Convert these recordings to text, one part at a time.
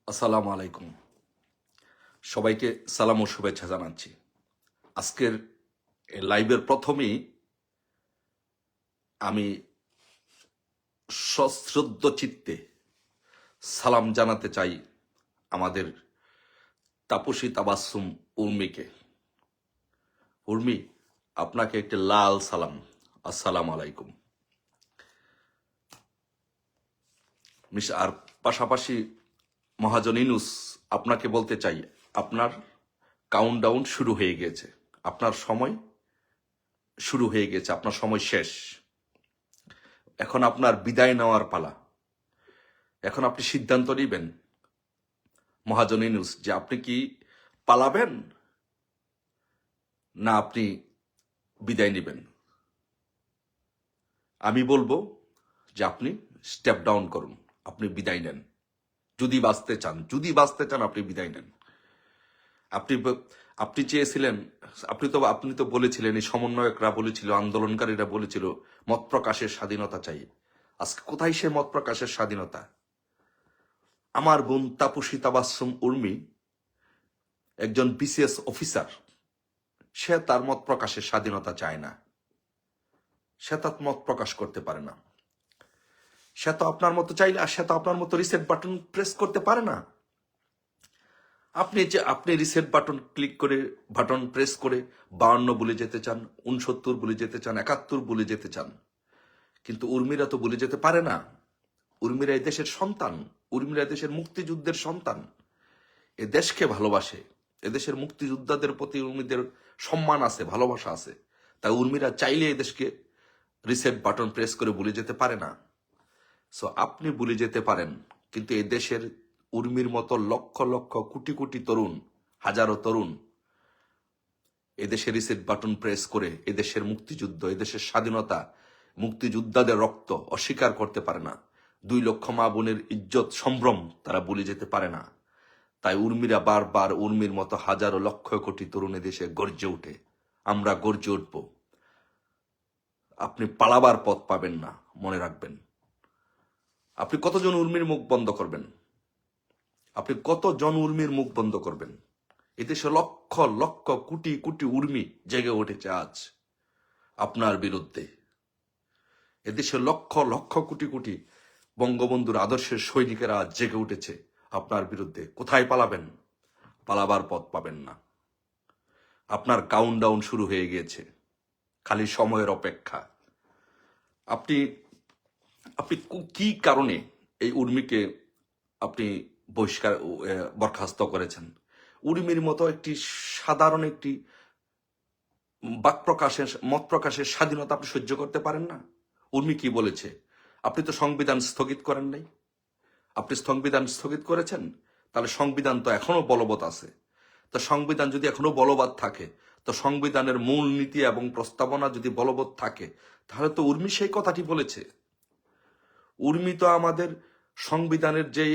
আসসালামু আলাইকুম। সবাইকে সালাম ও শুভেচ্ছা জানাচ্ছি। আজকের লাইভের প্রথমেই আমি সশ্রদ্ধ চিত্তে সালাম জানাতে চাই আমাদের তাপসী তাবাসসুম উর্মিকে। উর্মি, আপনাকে একটি লাল সালাম। আসসালামু আলাইকুম। আর পাশাপাশি মহাজন ইনুস, আপনাকে বলতে চাই আপনার কাউন্টডাউন শুরু হয়ে গেছে। আপনার সময় শুরু হয়ে গেছে, আপনার সময় শেষ। এখন আপনার বিদায় নেওয়ার পালা। এখন আপনি সিদ্ধান্ত নেবেন মহাজন ইউনূস, যে আপনি কি পালাবেন না আপনি বিদায় নেবেন। আমি বলবো যে আপনি স্টেপ ডাউন করুন, আপনি বিদায় নেন। যদি বাঁচতে চান আপনি বিদায় নেন। আপনি আপনি চেয়েছিলেন, আপনি তো বলেছিলেন, এই সমন্বয়করা বলেছিল, আন্দোলনকারীরা বলেছিল মত প্রকাশের স্বাধীনতা চাই। আজকে কোথায় সে মত প্রকাশের স্বাধীনতা? আমার বোন তাপসী তাবাসসুম উর্মি একজন বিসিএস অফিসার, সে তার মত প্রকাশের স্বাধীনতা চায় না। সে তার মত প্রকাশ করতে পারে না। সে তো আপনার মতো চাইলে, আর সে তো আপনার মতো রিসেট বাটন প্রেস করতে পারে না। আপনি রিসেট বাটন ক্লিক করে, বাটন প্রেস করে 52 বলে যেতে চান, 69 বলে যেতে চান, 71 বলে যেতে চান, কিন্তু উর্মিরা তো বলে যেতে পারে না। উর্মিরা এই দেশের সন্তান, উর্মিরা দেশের মুক্তিযুদ্ধের সন্তান, এ দেশকে ভালোবাসে, এদেশের মুক্তিযোদ্ধাদের প্রতি উর্মিদের সম্মান আছে, ভালোবাসা আছে। তাই উর্মিরা চাইলে এই দেশকে রিসেট বাটন প্রেস করে ভুলে যেতে পারে না। সো আপনি ভুলে যেতে পারেন, কিন্তু এই দেশের উর্মির মতো লক্ষ লক্ষ কোটি কোটি তরুণ, হাজারো তরুণ এদেশে রিসেট বাটন প্রেস করে এদেশের মুক্তিযুদ্ধ, এদেশের স্বাধীনতা, মুক্তিযোদ্ধাদের রক্ত অস্বীকার করতে পারে না। 2 লক্ষ মা বোনের ইজ্জত সম্ভ্রম তারা ভুলে যেতে পারে না। তাই উর্মিরা বারবার, উর্মির মতো হাজারো লক্ষ কোটি তরুণ দেশে গর্জে উঠে। আমরা গর্জে উঠব। আপনি পালাবার পথ পাবেন না, মনে রাখবেন। আপনি কতজন উর্মির মুখ বন্ধ করবেন? আপনি কতজন উর্মির মুখ বন্ধ করবেন? এদেশে লক্ষ লক্ষ কোটি কোটি উর্মি জেগে উঠেছে আজ আপনার বিরুদ্ধে। এদেশে লক্ষ লক্ষ কোটি কোটি বঙ্গবন্ধুর আদর্শের সৈনিকেরা আজ জেগে উঠেছে আপনার বিরুদ্ধে। কোথায় পালাবেন? পালাবার পথ পাবেন না। আপনার কাউন্টডাউন শুরু হয়ে গিয়েছে, খালি সময়ের অপেক্ষা। আপনি আপনি কি কারণে এই উর্মিকে আপনি বরখাস্ত করেছেন? উর্মির মতো একটি সাধারণ একটি মত প্রকাশের স্বাধীনতা আপনি সহ্য করতে পারেন না? উর্মি কি বলেছে? আপনি তো সংবিধান স্থগিত করেন নাই। আপনি সংবিধান স্থগিত করেছেন, তাহলে সংবিধান তো এখনো বলবৎ আছে। তো সংবিধান যদি এখনো বলবৎ থাকে, তো সংবিধানের মূল নীতি এবং প্রস্তাবনা যদি বলবৎ থাকে, তাহলে তো উর্মি সেই কথাটি বলেছে। উর্মি তো আমাদের সংবিধানের যেই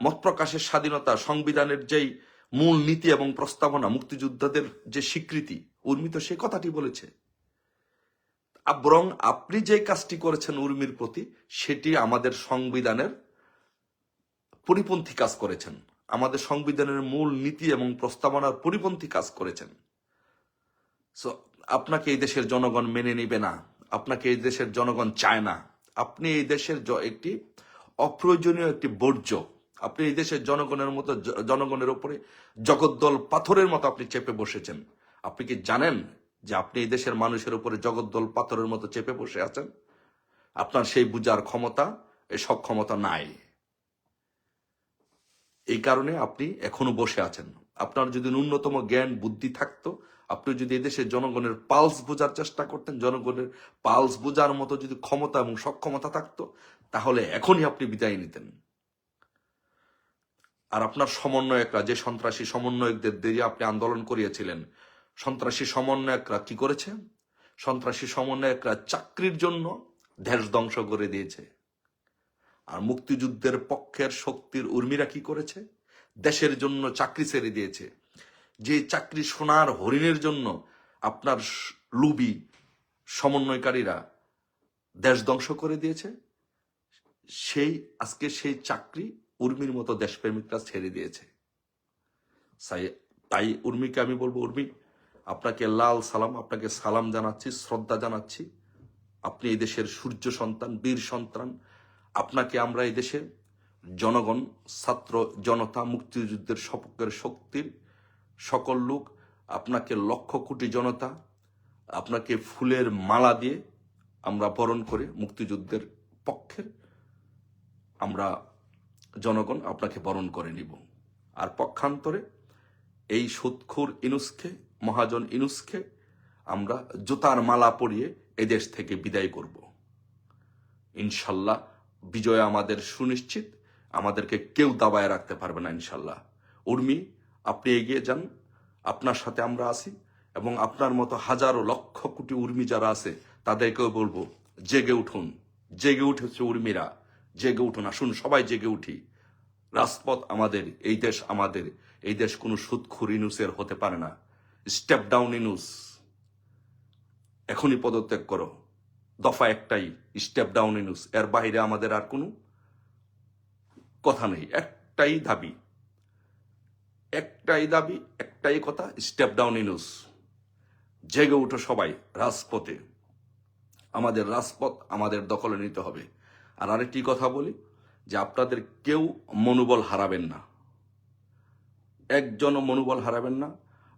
মত প্রকাশের স্বাধীনতা, সংবিধানের যেই মূল নীতি এবং প্রস্তাবনা, মুক্তিযোদ্ধাদের যে স্বীকৃতি, উর্মি তো সেই কথাটি বলেছে। বরং আপনি যে কাজটি করেছেন উর্মির প্রতি, সেটি আমাদের সংবিধানের পরিপন্থী কাজ করেছেন। আমাদের সংবিধানের মূল নীতি এবং প্রস্তাবনার পরিপন্থী কাজ করেছেন। সো আপনাকে এই দেশের জনগণ মেনে নিবে না, আপনাকে এই দেশের জনগণ চায় না। আপনি এই দেশের একটি অপ্রয়োজনীয় একটি বর্জ্য। আপনি এই দেশের জনগণের উপরে জগদ্দল পাথরের মতো আপনি চেপে বসেছেন। আপনি কি জানেন যে আপনি এই দেশের মানুষের উপরে জগদ্দল পাথরের মতো চেপে বসে আছেন? আপনার সেই বুঝার ক্ষমতা, এই সক্ষমতা নাই। এই কারণে আপনি এখনো বসে আছেন। আপনার যদি ন্যূনতম জ্ঞান বুদ্ধি থাকতো, আপনি যদি এদেশের জনগণের পালস বোঝার চেষ্টা করতেন, জনগণের পালস বোঝার মতো যদি ক্ষমতা এবং সক্ষমতা থাকতো, তাহলে এখনই আপনি বিদায় নিতেন। আর আপনার সমন্বয়করা, যে সন্ত্রাসী সমন্বয়কদের দিয়ে আপনি আন্দোলন করিয়েছিলেন, সন্ত্রাসী সমন্বয়করা কি করেছে? সন্ত্রাসী সমন্বয়করা চাকরির জন্য দেশ ধ্বংস করে দিয়েছে। আর মুক্তিযুদ্ধের পক্ষের শক্তির উর্মিরা কি করেছে? দেশের জন্য চাকরি ছেড়ে দিয়েছে। যে চাকরি সোনার হরিণের জন্য আপনার লুবি সমন্বয়কারীরা দেশ ধ্বংস করে দিয়েছে, আজকে সেই চাকরি উর্মির মতো দেশপ্রেমিকরা ছেড়ে দিয়েছে। তাই উর্মিকে আমি বলবো, উর্মি আপনাকে লাল সালাম, আপনাকে সালাম জানাচ্ছি, শ্রদ্ধা জানাচ্ছি। আপনি এই দেশের সূর্য সন্তান, বীর সন্তান। আপনাকে আমরা এই দেশের জনগণ, ছাত্র জনতা, মুক্তিযুদ্ধের সপক্ষের শক্তির সকল লোক, আপনাকে লক্ষ কোটি জনতা, আপনাকে ফুলের মালা দিয়ে আমরা বরণ করে, মুক্তিযুদ্ধের পক্ষের আমরা জনগণ আপনাকে বরণ করে নিব। আর পক্ষান্তরে এই সুদখোর ইনুসকে, মহাজন ইনুসকে আমরা জুতার মালা পরিয়ে এদেশ থেকে বিদায় করব। ইনশাল্লাহ বিজয় আমাদের সুনিশ্চিত, আমাদেরকে কেউ দাবায় রাখতে পারবে না ইনশাল্লাহ। উর্মি, আপনি এগিয়ে যান, আপনার সাথে আমরা আছি, এবং আপনার মতো হাজারো লক্ষ কোটি উর্মি যারা আছে তাদেরকেও বলবো, জেগে উঠুন। জেগে উঠেছে উর্মিরা, জেগে উঠুন, আসুন সবাই জেগে উঠি। রাজপথ আমাদের, এই দেশ আমাদের, এই দেশ কোনো সুদখোর ইনুসের হতে পারে না। স্টেপ ডাউন ইনুস, এখনই পদত্যাগ করো। দফা একটাই, স্টেপ ডাউন ইনুস। এর বাইরে আমাদের আর কোনো কথা নেই। একটাই দাবি, একটাই দাবি, একটাই কথা, স্টেপ ডাউন ইনুস। জেগে উঠো সবাই রাজপথে। আমাদের রাজপথ আমাদের দখলে নিতে হবে। আর আরেকটি কথা বলি, যে আপনাদের কেউ মনোবল হারাবেন না, একজনও মনোবল হারাবেন না।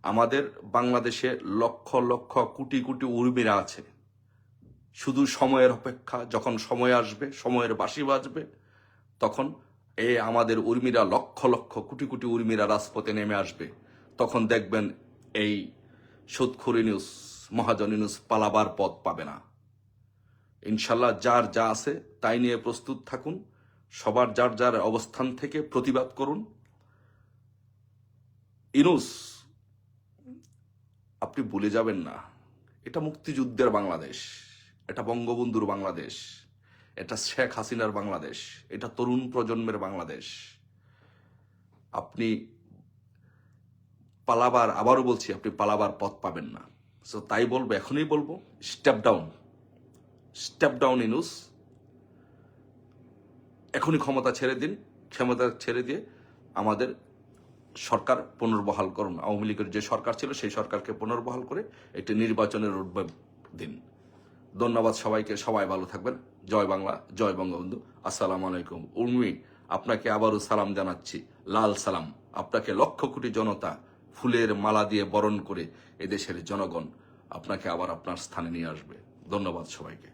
আমাদের বাংলাদেশে লক্ষ লক্ষ কোটি কোটি উর্মিরা আছে, শুধু সময়ের অপেক্ষা। যখন সময় আসবে, সময়ের বাঁশি বাজবে, তখন আমাদের উর্মিরা, লক্ষ লক্ষ কোটি কোটি উর্মিরা রাজপথে নেমে আসবে। তখন দেখবেন এই সুদখোর ইনুস, মহাজন ইনুস পালাবার পথ পাবে না। ইনশাল্লাহ যার যা আছে তাই নিয়ে প্রস্তুত থাকুন। সবার যার যার অবস্থান থেকে প্রতিবাদ করুন। ইনুস, আপনি ভুলে যাবেন না, এটা মুক্তিযুদ্ধের বাংলাদেশ, এটা বঙ্গবন্ধুর বাংলাদেশ, এটা শেখ হাসিনার বাংলাদেশ, এটা তরুণ প্রজন্মের বাংলাদেশ। আপনি পালাবার, আবারও বলছি, আপনি পালাবার পথ পাবেন না। সো তাই বলবো, এখনই বলবো, step down, step down Yunus. এখনই ক্ষমতা ছেড়ে দিন, ক্ষমতা ছেড়ে দিয়ে আমাদের সরকার পুনর্বহাল করুন। আওয়ামী লীগের যে সরকার ছিল সেই সরকারকে পুনর্বহাল করে একটি নির্বাচনের রোডম্যাপ দিন। ধন্যবাদ সবাইকে, সবাই ভালো থাকবেন। জয় বাংলা, জয় বঙ্গবন্ধু। আসসালামু আলাইকুম। উর্মি, আপনাকে আবারও সালাম জানাচ্ছি, লাল সালাম। আপনাকে লক্ষ কোটি জনতা ফুলের মালা দিয়ে বরণ করে এদেশের জনগণ আপনাকে আবার আপনার স্থানে নিয়ে আসবে। ধন্যবাদ সবাইকে।